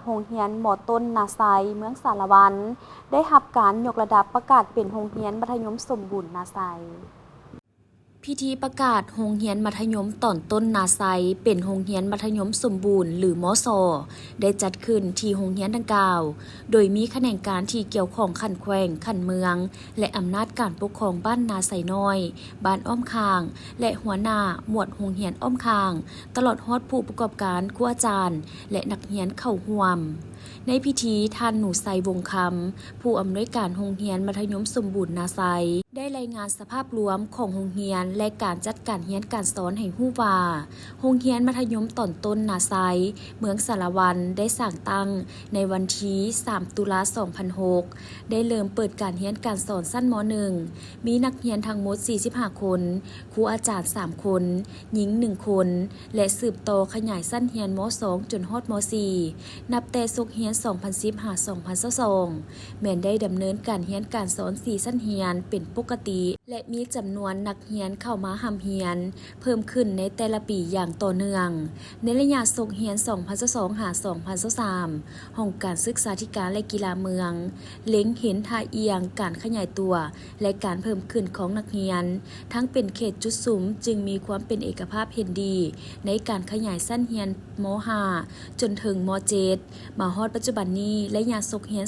โรงเรียนหมอต้นนาไซเมืองสารวันได้รับการยกระดับประกาศเป็นโรงเรียนมัธยมสมบูรณ์นาไซพิธีประกาศโรงเรียนมัธยมตอนต้นนาไซเป็นโรงเรียนมัธยมสมบูรณ์หรือมสได้จัดขึ้นที่โรงเรียนดังกล่าวโดยมีแขนงการที่เกี่ยวข้องขันแขวงขันเมืองและอำนาจการปกครองบ้านนาไซน้อยบ้านอ้อมคางและหัวหน้าหมวดโรงเรียนอ้อมคางตลอดฮอดผู้ประกอบการครูอาจารย์และนักเรียนเข้าร่วมในพิธีท่านหนูไซวงคำผู้อำนวยการโรงเรียนมัธยมสมบูรณ์นาไซได้รายงานสภาพรวมของโรงเรียนและการจัดการเรียนการสอนให้ฮู้ว่าโรงเรียนมัธยมตอนต้นนาไซเมืองสารวันได้สร้างตั้งในวันที่3 ตุลา 2006ได้เริ่มเปิดการเรียนการสอนสั้นม.1 มีนักเรียนทั้งหมด45คนครูอาจารย์3คนหญิง1คนและสืบต่อขยายสั้นเรียนม.2 จนฮอดม.4 นับแต่ศุกร์เรียน 2010-2022 แม้นได้ดำเนินการเรียนการสอน4สั้นเรียนเป็นปกติและมีจำนวนนักเรียนเข้ามาร่ำเรียนเพิ่มขึ้นในแต่ละปีอย่างต่อเนื่องในระยะศุกร์เรียน 2022-2023 ห้องการศึกษาธิการและกีฬาเมืองเล็งเห็นท่าเอียงการขยายตัวและการเพิ่มขึ้นของนักเรียนทั้งเป็นเขตจุดสุมจึงมีความเป็นเอกภาพเห็นดีในการขยายสั้นเรียนม.5 จนถึงม.7 มาฮอดปัจจุบันนี้และยาศุกร์เรียน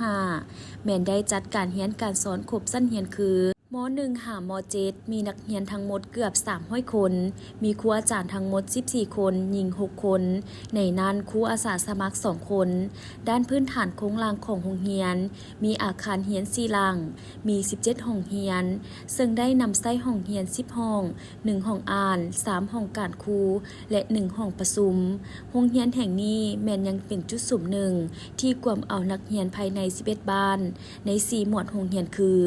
2024-2025 แม้นได้จัดการเรียนการสอนครบสั้นเรียนคือม.1 หาม.7 มีนักเรียนทั้งหมดเกือบ300คนมีครูอาจารย์ทั้งหมด14คนหญิง6คนในนั้นครูอาสาสมัคร2คนด้านพื้นฐานโครงหลังของโรงเรียนมีอาคารเรียน4หลังมี17ห้องเรียนซึ่งได้นำใช้ห้องเรียน10ห้อง1ห้องอ่าน3ห้องการครูและ1ห้องประชุมโรงเรียนแห่งนี้แม้นยังเป็นจุดสุ่มหนึ่งที่กวมเอานักเรียนภายใน11บ้านใน4หมวดโรงเรียนคือ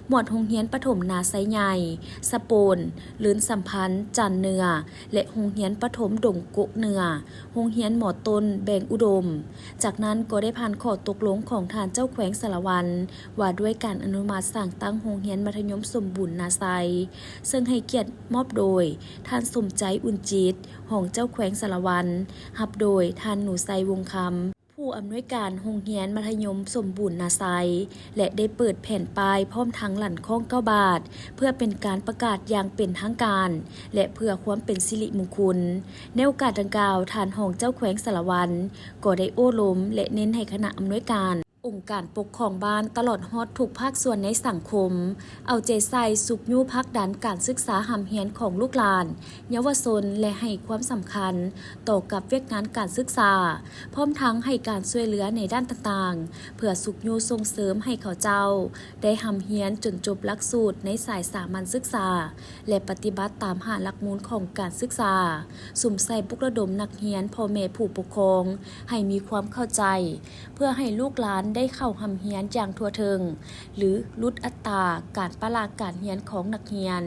หมวดโรงเรียนประถมนาไซใหญ่สะโปนลื่นสัมพันธ์จันเนือและโรงเรียนประถมดงโกเนือโรงเรียนหมอต้นแบงอุดมจากนั้นก็ได้ผ่านข้อตกลงของทานเจ้าแขวงสารวันว่าด้วยการอนุมัติสั่งตั้งโรงเรียนมัธยมสมบูรณ์นาไซซึ่งให้เกียรติมอบโดยท่านสมใจอุ่นจิตของเจ้าแขวงสารวันรับโดยท่านหนูไซวงคำผู้อำนวยการโรงเรียนมัธยมสมบูรณ์นาไซและได้เปิดแผ่นป้ายพร้อมทั้งหลั่นข้อง9 บาทเพื่อเป็นการประกาศอย่างเป็นทางการและเพื่อความเป็นสิริมงคลในโอกาสดังกล่าวท่านรองเจ้าแขวงสารวันก็ได้โอ้ล้มและเน้นให้คณะอำนวยการองค์การปกครองบ้านตลอดฮอดทุกภาคส่วนในสังคมเอาใจใส่สุขยู่พักดันการศึกษาหำเฮียนของลูกหลานเยาวชนและให้ความสำคัญต่อกับเวียกงานการศึกษาพร้อมทั้งให้การช่วยเหลือในด้านต่างๆเพื่อสุขยู่ส่งเสริมให้เขาเจ้าได้หำเฮียนจนจบหลักสูตรในสายสามัญศึกษาและปฏิบัติตามหาหลักมูลของการศึกษาสุ่มใส่ปลุกระดมนักเรียนพ่อแม่ผู้ปกครองให้มีความเข้าใจเพื่อให้ลูกหลานได้เข้าหำเฮียนอย่างทั่วถึงหรือลดอัตราการปราการเรียนของนักเรียน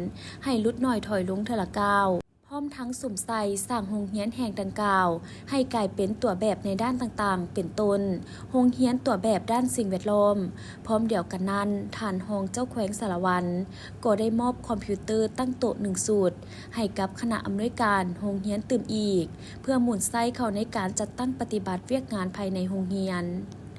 ให้ลดน้อยถอยลงเทอละก้าวพร้อมทั้งสุ่มใส่สร้างโรงเรียนแห่งดังกล่าวให้กลายเป็นตัวแบบในด้านต่างๆเป็นต้นโรงเรียนตัวแบบด้านสิ่งแวดล้อมพร้อมเดียวกันนั้นท่านรองเจ้าแขวงสารวันก็ได้มอบคอมพิวเตอร์ตั้งโต๊ะ1สูตรให้กับคณะอำนวยการโรงเรียนตื่มอีกเพื่อหมุนไส้เข้าในการจัดตั้งปฏิบัติเวียกงานภายในโรงเรียน